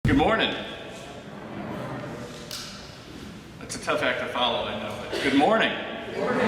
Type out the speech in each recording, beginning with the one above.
Good morning. That's a tough act to follow, I know, but good morning. Good morning.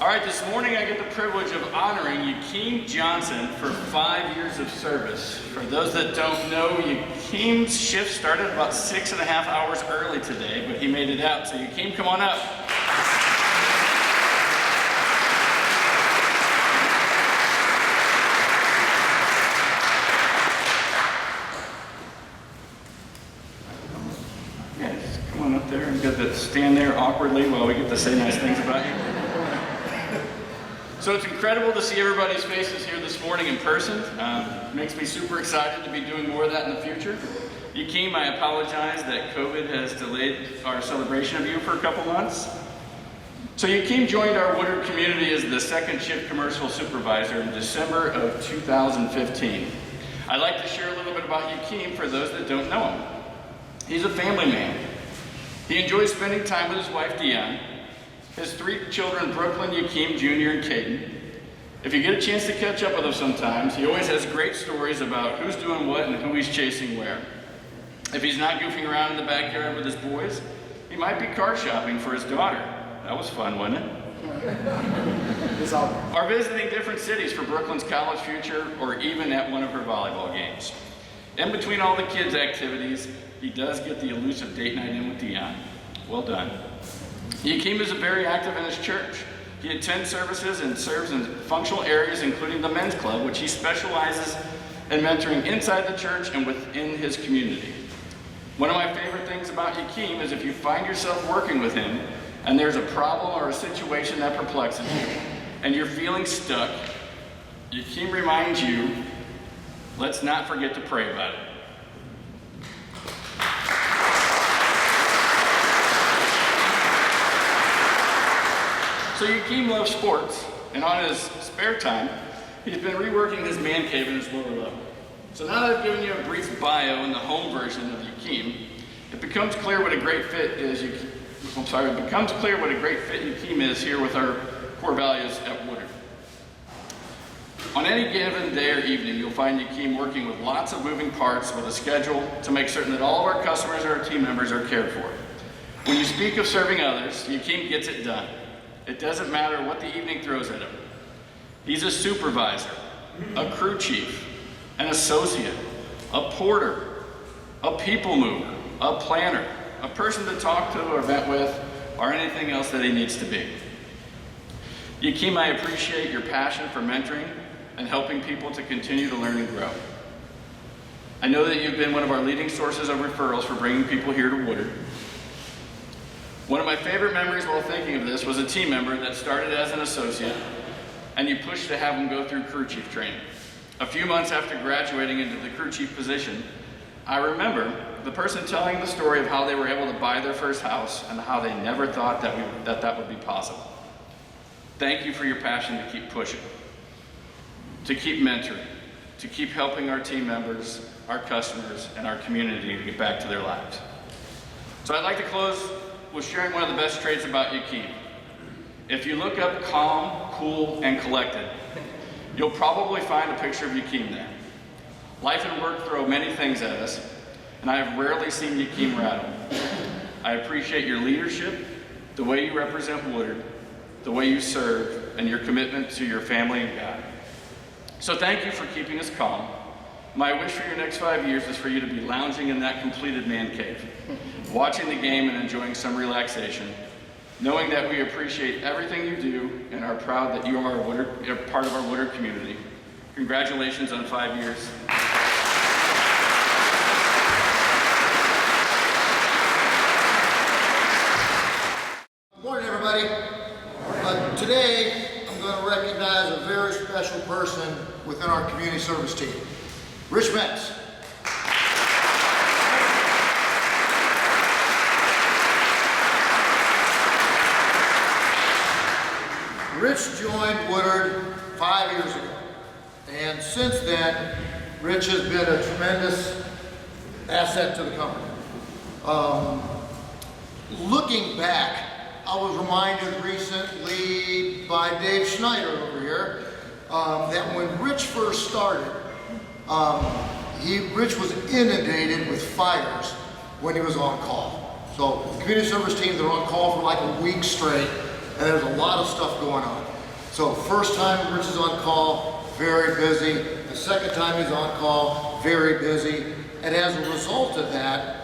All right, this morning I get the privilege of honoring Yakeem Johnson for 5 years of service. For those that don't know, Yakeem's shift started about 6.5 hours early today, but he made it out. So Yakeem, come on up. There and get to stand there awkwardly while we get to say nice things about you. So it's incredible to see everybody's faces here this morning in person. Makes me super excited to be doing more of that in the future. Yakeem, I apologize that COVID has delayed our celebration of you for a couple months. So Yakeem joined our Woodard community as the second shift commercial supervisor in December of 2015. I'd like to share a little bit about Yakeem for those that don't know him. He's a family man. He enjoys spending time with his wife, Deanne, his 3 children, Brooklyn, Yakeem Jr., and Caden. If you get a chance to catch up with him sometimes, he always has great stories about who's doing what and who he's chasing where. If he's not goofing around in the backyard with his boys, he might be car shopping for his daughter. That was fun, wasn't it? Or visiting different cities for Brooklyn's college future, or even at one of her volleyball games. In between all the kids' activities, he does get the elusive date night in with Deanne. Well done. Yakeem is very active in his church. He attends services and serves in functional areas, including the men's club, which he specializes in mentoring inside the church and within his community. One of my favorite things about Yakeem is if you find yourself working with him and there's a problem or a situation that perplexes you and you're feeling stuck, Yakeem reminds you, let's not forget to pray about it. So Yakeem loves sports, and on his spare time, he's been reworking his man cave in his lower level. So now that I've given you a brief bio in the home version of Yakeem, it becomes clear what a great fit Yakeem is here with our core values at Woodard. On any given day or evening, you'll find Yakeem working with lots of moving parts with a schedule to make certain that all of our customers and our team members are cared for. When you speak of serving others, Yakeem gets it done. It doesn't matter what the evening throws at him. He's a supervisor, a crew chief, an associate, a porter, a people mover, a planner, a person to talk to or vent with, or anything else that he needs to be. Yakeem, I appreciate your passion for mentoring and helping people to continue to learn and grow. I know that you've been one of our leading sources of referrals for bringing people here to Woodard. One of my favorite memories while thinking of this was a team member that started as an associate and you pushed to have them go through crew chief training. A few months after graduating into the crew chief position, I remember the person telling the story of how they were able to buy their first house and how they never thought that would be possible. Thank you for your passion to keep pushing, to keep mentoring, to keep helping our team members, our customers, and our community to get back to their lives. So I'd like to close with sharing one of the best traits about Yakeem. If you look up calm, cool, and collected, you'll probably find a picture of Yakeem there. Life and work throw many things at us, and I have rarely seen Yakeem rattle. I appreciate your leadership, the way you represent Woodard, the way you serve, and your commitment to your family and God. So thank you for keeping us calm. My wish for your next 5 years is for you to be lounging in that completed man cave, watching the game and enjoying some relaxation, knowing that we appreciate everything you do and are proud that you are part of our Woodard community. Congratulations on 5 years. Good morning, everybody. Today, I'm going to recognize a very special person within our community service team, Rich Metz. Rich joined Woodard 5 years ago, and since then, Rich has been a tremendous asset to the company. Looking back, I was reminded recently by Dave Schneider over here that when Rich first started, Rich was inundated with fires when he was on call. So community service teams are on call for like a week straight, and there's a lot of stuff going on. So first time Rich is on call, very busy. The second time he's on call, very busy. And as a result of that,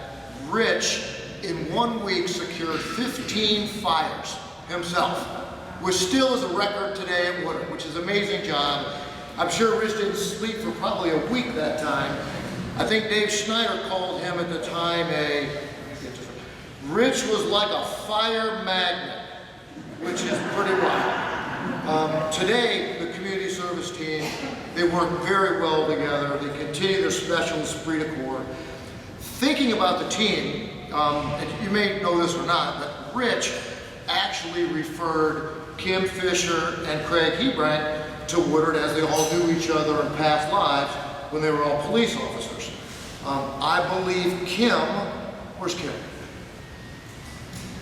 Rich in 1 week secured 15 fires himself, which still is a record today at Woodard, which is an amazing job. I'm sure Rich didn't sleep for probably a week that time. I think Dave Schneider called him at the time Rich was like a fire magnet, which is pretty wild. Today, the community service team, they work very well together. They continue their special esprit de corps. Thinking about the team, and you may know this or not, but Rich actually referred Kim Fisher and Craig Hebrandt to Woodard, as they all knew each other in past lives when they were all police officers. I believe Kim, where's Kim?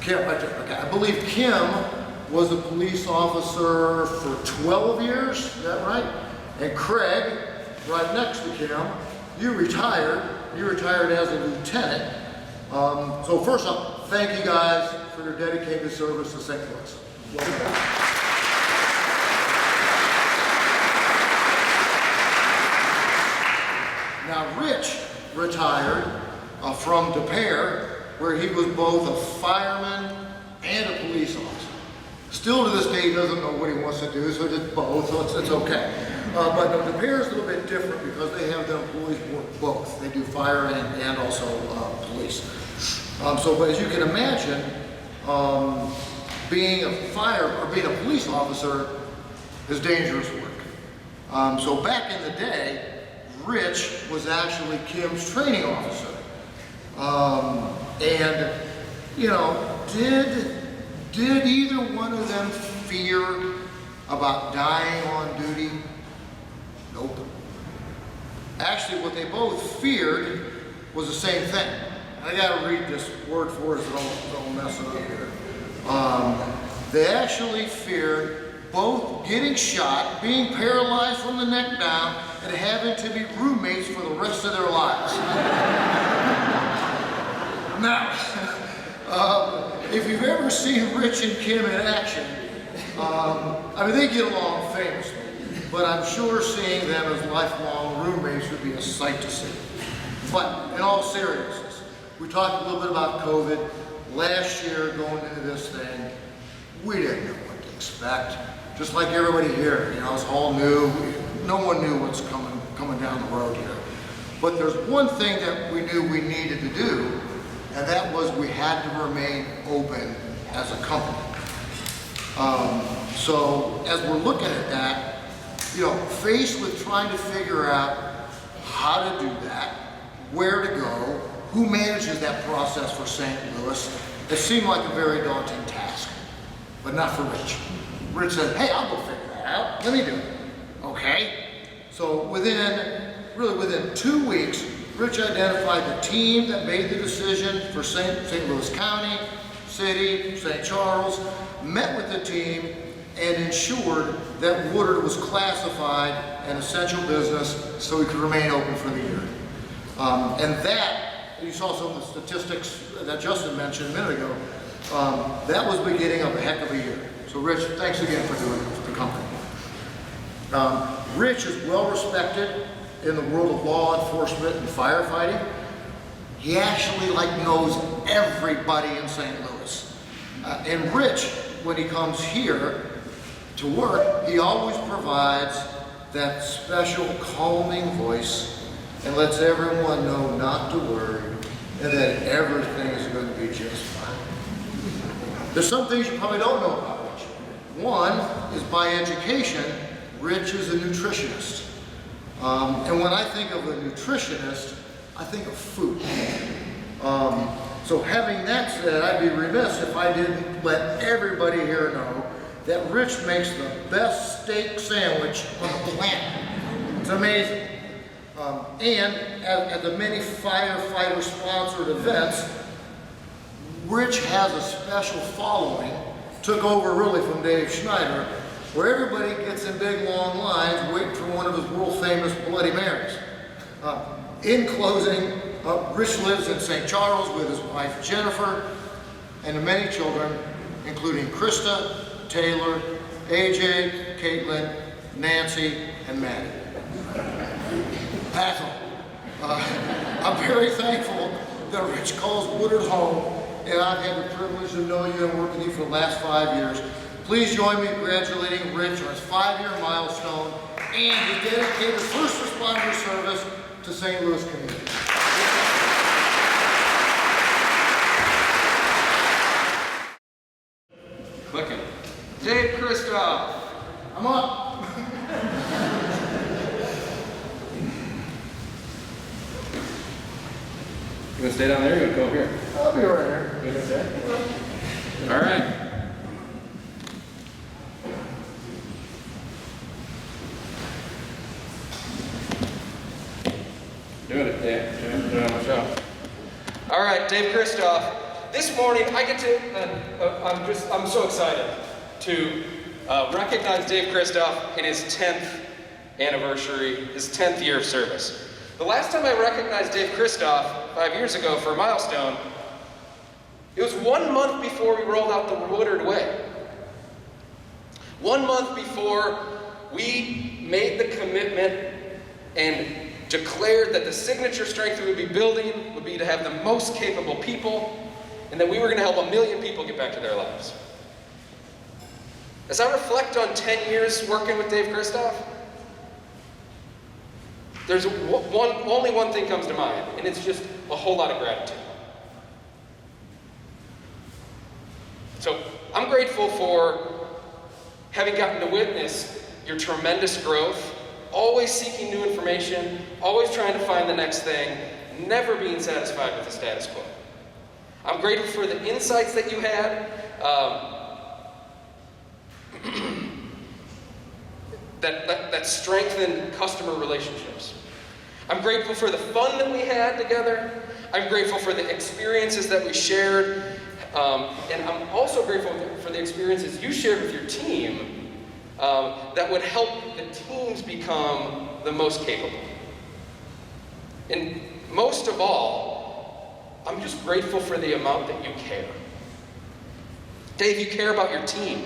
Kim, right there, okay. I believe Kim was a police officer for 12 years, is that right? And Craig, right next to Kim, you retired as a lieutenant. So first off, thank you guys for your dedicated service to St. Louis. Now Rich retired from Des Peres, where he was both a fireman and a police officer. Still to this day, he doesn't know what he wants to do, so it's both, so it's okay. But Des Peres is a little bit different because they have their employees work both. They do fire and also police. But as you can imagine, being a police officer is dangerous work. So back in the day, Rich was actually Kim's training officer. And, you know, did either one of them fear about dying on duty? Nope. Actually, what they both feared was the same thing. I gotta read this word for us, don't mess it up here. They actually feared both getting shot, being paralyzed from the neck down, and having to be roommates for the rest of their lives. Now, if you've ever seen Rich and Kim in action, I mean, they get along famously, but I'm sure seeing them as lifelong roommates would be a sight to see. But in all seriousness, we talked a little bit about COVID. Last year, going into this thing, we didn't know what to expect. Just like everybody here, you know, it's all new. No one knew what's coming down the road here. But there's one thing that we knew we needed to do, and that was we had to remain open as a company. So as we're looking at that, you know, faced with trying to figure out how to do that, where to go, who manages that process for St. Louis, it seemed like a very daunting task, but not for Rich. Rich said, hey, I'll go figure that out. Let me do it. Okay. So within 2 weeks, Rich identified the team that made the decision for St. Louis County, City, St. Charles, met with the team, and ensured that Woodard was classified an essential business so we could remain open for the year. And that, you saw some of the statistics that Justin mentioned a minute ago, that was the beginning of a heck of a year. So Rich, thanks again for doing it for the company. Rich is well respected in the world of law enforcement and firefighting. He actually knows everybody in St. Louis. And Rich, when he comes here to work, he always provides that special calming voice and lets everyone know not to worry and that everything is going to be just fine. There's some things you probably don't know about Rich. One is by education, Rich is a nutritionist. And when I think of a nutritionist, I think of food. So having that said, I'd be remiss if I didn't let everybody here know that Rich makes the best steak sandwich on the planet. It's amazing. And at the many firefighter-sponsored events, Rich has a special following, took over really from Dave Schneider, where everybody gets in big long lines waiting for one of his world famous Bloody Marys. In closing, Rich lives in St. Charles with his wife Jennifer and the many children, including Krista, Taylor, AJ, Caitlin, Nancy, and Maddie. Pathel. I'm very thankful that Rich calls Woodard home, and I've had the privilege to know you and work with you for the last 5 years. Please join me in congratulating Rich on his 5-year milestone and his dedicated first responder service to St. Louis community. Clicking. Dave Kristoff. I'm up. You want to stay down there or you want to go here? I'll be right here. You gonna stay? All right. Doing it, Dave. Doing it on my show. All right, Dave Kristoff. This morning, I get to, I'm so excited to recognize Dave Kristoff in his 10th anniversary, his 10th year of service. The last time I recognized Dave Kristoff, 5 years ago for a milestone, it was 1 month before we rolled out the Woodard Way. 1 month before we made the commitment and declared that the signature strength we would be building would be to have the most capable people, and that we were going to help 1 million people get back to their lives. As I reflect on 10 years working with Dave Kristoff, there's only one thing comes to mind, and it's just a whole lot of gratitude. So I'm grateful for having gotten to witness your tremendous growth, always seeking new information, always trying to find the next thing, never being satisfied with the status quo. I'm grateful for the insights that you had, that strengthened customer relationships. I'm grateful for the fun that we had together. I'm grateful for the experiences that we shared. And I'm also grateful for the experiences you shared with your team that would help the teams become the most capable. And most of all, I'm just grateful for the amount that you care. Dave, you care about your team.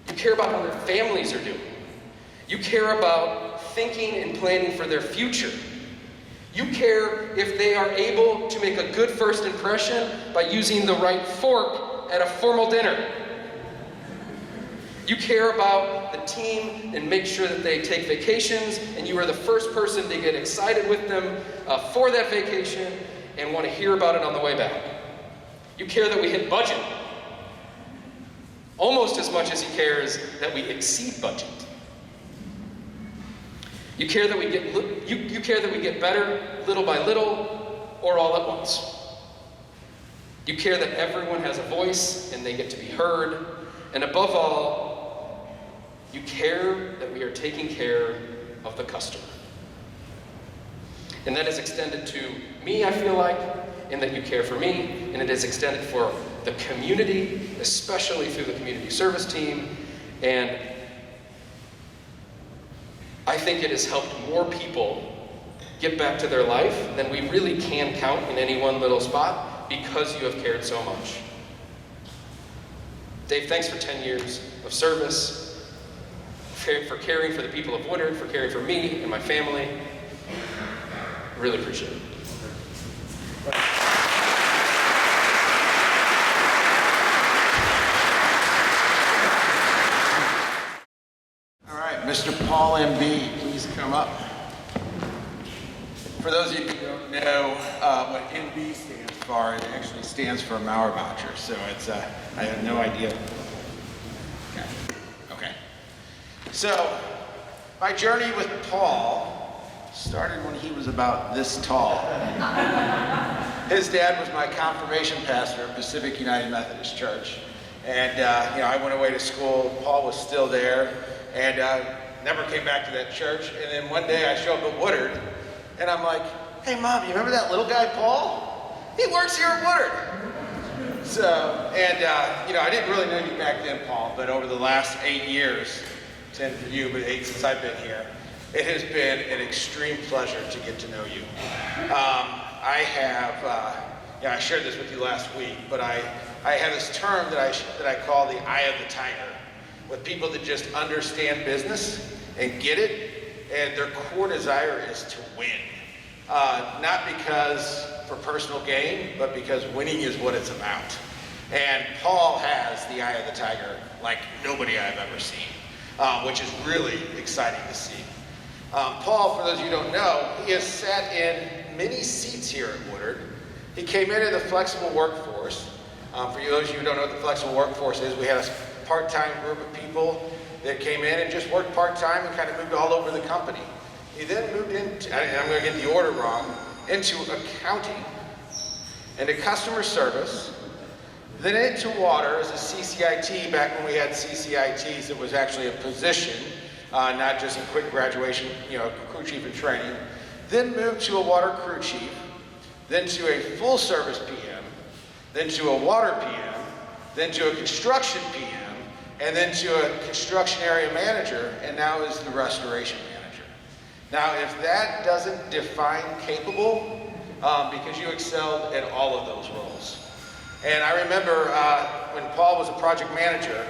You care about how their families are doing. You care about thinking and planning for their future. You care if they are able to make a good first impression by using the right fork at a formal dinner. You care about the team and make sure that they take vacations, and you are the first person to get excited with them for that vacation and want to hear about it on the way back. You care that we hit budget, almost as much as he cares that we exceed budget. You care that we get better little by little or all at once. You care that everyone has a voice and they get to be heard. And above all, you care that we are taking care of the customer. And that is extended to me, I feel like, and that you care for me, and it is extended for the community, especially through the community service team. And I think it has helped more people get back to their life than we really can count in any one little spot because you have cared so much. Dave, thanks for 10 years of service, for caring for the people of Woodard, for caring for me and my family. I really appreciate it. All right, Mr. Paul M.B., please come up. For those of you who don't know what MB stands for, it actually stands for Mauer voucher, so it's, I have no idea. Okay. So, my journey with Paul started when he was about this tall. His dad was my confirmation pastor at Pacific United Methodist Church. And, I went away to school, Paul was still there, and never came back to that church. And then one day I show up at Woodard, and I'm like, hey Mom, you remember that little guy, Paul? He works here at Woodard. So, and I didn't really know you back then, Paul, but over the last 8 years, 10 for you, but 8 since I've been here, It has been an extreme pleasure to get to know you. I shared this with you last week, but I have this term that I call the eye of the tiger, with people that just understand business and get it, and their core desire is to win. Not because for personal gain, but because winning is what it's about. And Paul has the eye of the tiger like nobody I've ever seen, which is really exciting to see. Paul, for those of you who don't know, he has sat in many seats here at Woodard. He came into the flexible workforce. For those of you who don't know what the flexible workforce is, we had a part-time group of people that came in and just worked part-time and kind of moved all over the company. He then moved into, and I'm going to get the order wrong, into accounting, into customer service, then into water as a CCIT. Back when we had CCITs, it was actually a position, not just a quick graduation, crew chief in training. Then moved to a water crew chief, then to a full service PM, then to a water PM, then to a construction PM, and then to a construction area manager, and now is the restoration manager. Now, if that doesn't define capable, because you excelled in all of those roles. And I remember when Paul was a project manager,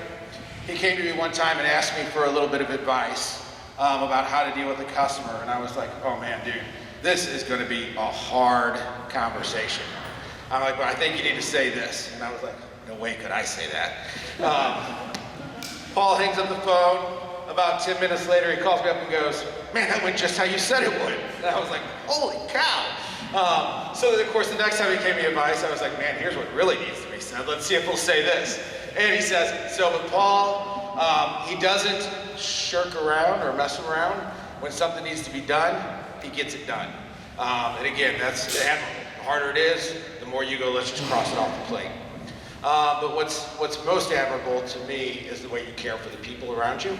he came to me one time and asked me for a little bit of advice about how to deal with a customer. And I was like, oh man, dude, this is going to be a hard conversation. I'm like, but I think you need to say this. And I was like, no way could I say that. Paul hangs up the phone. About 10 minutes later, he calls me up and goes, man, that went just how you said it would. And I was like, holy cow. So of course, the next time he gave me advice, I was like, man, here's what really needs to be said. Let's see if we'll say this. And he says, so with Paul, he doesn't shirk around or mess around. When something needs to be done, he gets it done. And again, that's admirable. The harder it is, the more you go, let's just cross it off the plate. But what's most admirable to me is the way you care for the people around you.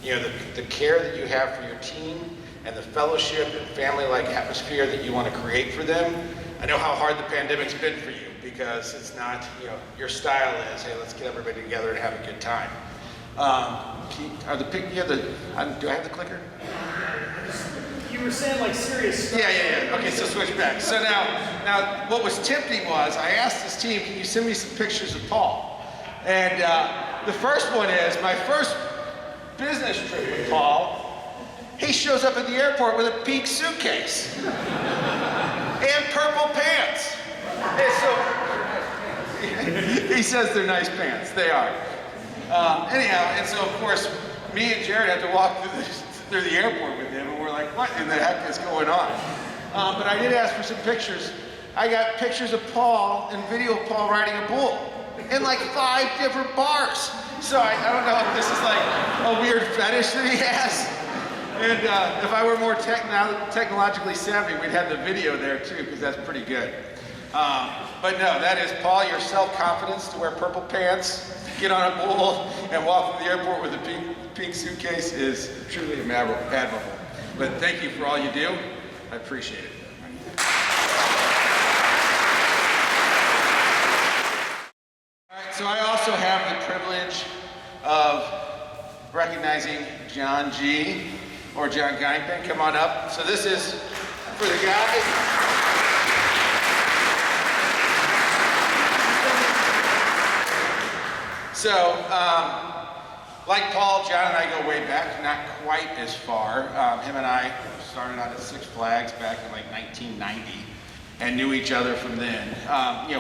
The care that you have for your team and the fellowship and family-like atmosphere that you want to create for them. I know how hard the pandemic's been for you because it's not, your style is, hey, let's get everybody together and have a good time. Do I have the clicker? You were saying like serious stuff. Yeah. Okay, so switch back. So now what was tempting was I asked this team, can you send me some pictures of Paul? And the first one is my first business trip with Paul. He shows up at the airport with a pink suitcase and purple pants. And so he says they're nice pants. They are. Anyhow, and so of course, me and Jared had to walk through the airport with him, and we're like, what in the heck is going on? But I did ask for some pictures. I got pictures of Paul and video of Paul riding a bull in like 5 different bars. So I don't know if this is like a weird fetish that he has. And if I were more technologically savvy, we'd have the video there too, because that's pretty good. But no, that is Paul, your self-confidence to wear purple pants, get on a bull, and walk through the airport with a pink suitcase is truly admirable. But thank you for all you do. I appreciate it. All right, so I also have the privilege of recognizing John G. or John Geinpen. Come on up. So this is for the guys. So, like Paul, John and I go way back, not quite as far. Him and I started out at Six Flags back in like 1990 and knew each other from then,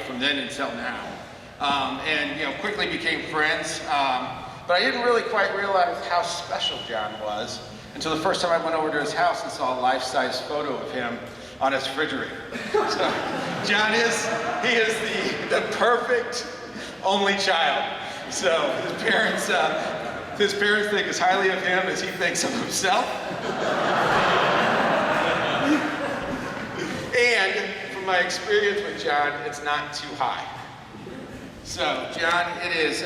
from then until now. And quickly became friends. But I didn't really quite realize how special John was until the first time I went over to his house and saw a life-size photo of him on his refrigerator. So, John is the perfect only child. So his parents think as highly of him as he thinks of himself. And from my experience with John, it's not too high. So John, it is,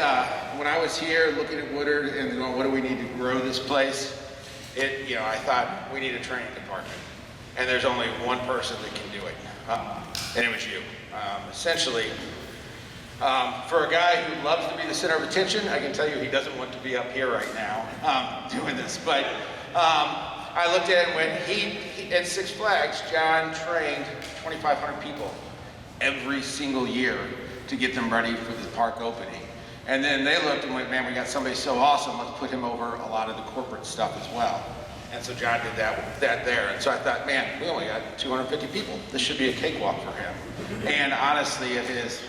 when I was here looking at Woodard and going, what do we need to grow this place? I thought we need a training department. And there's only one person that can do it. And it was you. Essentially, for a guy who loves to be the center of attention, I can tell you he doesn't want to be up here right now doing this. But I looked at it and went, he at Six Flags, John trained 2,500 people every single year to get them ready for the park opening. And then they looked and went, man, we got somebody so awesome, let's put him over a lot of the corporate stuff as well. And so John did that there. And so I thought, man, we only got 250 people. This should be a cakewalk for him. And honestly, it has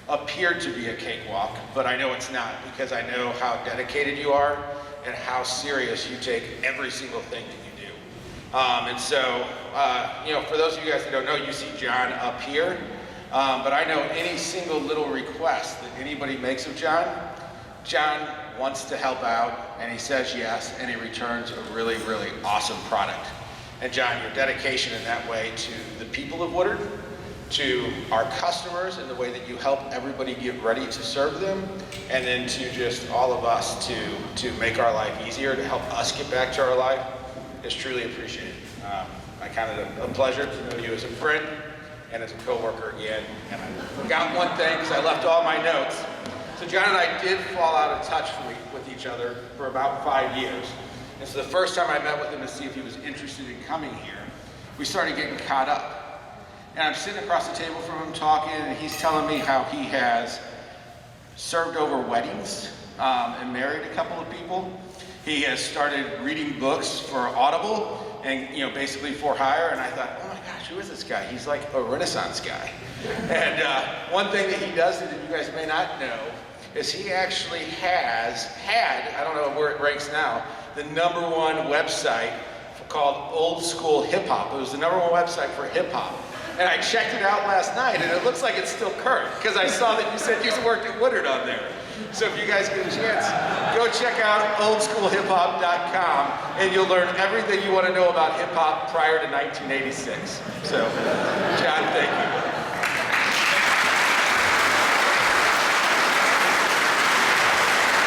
appeared to be a cakewalk, but I know it's not, because I know how dedicated you are and how serious you take every single thing that you do. And so, you know, for those of you guys that don't know, you see John up here, but I know any single little request that anybody makes of John, John wants to help out, and he says yes, and he returns a really, really awesome product. And John, your dedication in that way to the people of Woodard, to our customers, and the way that you help everybody get ready to serve them, and then to just all of us to make our life easier, to help us get back to our life, is truly appreciated. I count it a pleasure to know you as a friend and as a coworker again. And I forgot one thing because I left all my notes. So John and I did fall out of touch with each other for about 5 years. And so the first time I met with him to see if he was interested in coming here, we started getting caught up. And I'm sitting across the table from him talking, and he's telling me how he has served over weddings and married a couple of people. He has started reading books for Audible and, you know, basically for hire. And I thought, oh my gosh, who is this guy? He's like a Renaissance guy. And one thing that he does that you guys may not know is he actually has had, I don't know where it ranks now, the #1 website called Old School Hip Hop. It was the #1 website for hip hop. And I checked it out last night, and it looks like it's still current, because I saw that you said you worked at Woodard on there. So if you guys get a chance, go check out oldschoolhiphop.com, and you'll learn everything you want to know about hip hop prior to 1986. So, John, thank you.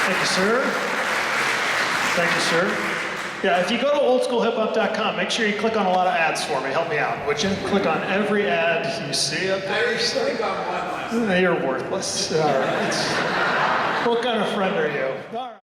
Thank you, sir. Thank you, sir. Yeah, if you go to oldschoolhiphop.com, make sure you click on a lot of ads for me. Help me out, would you? Click on every ad you see up there. Click on one last. You're worthless. All right. What kind of friend are you? All right.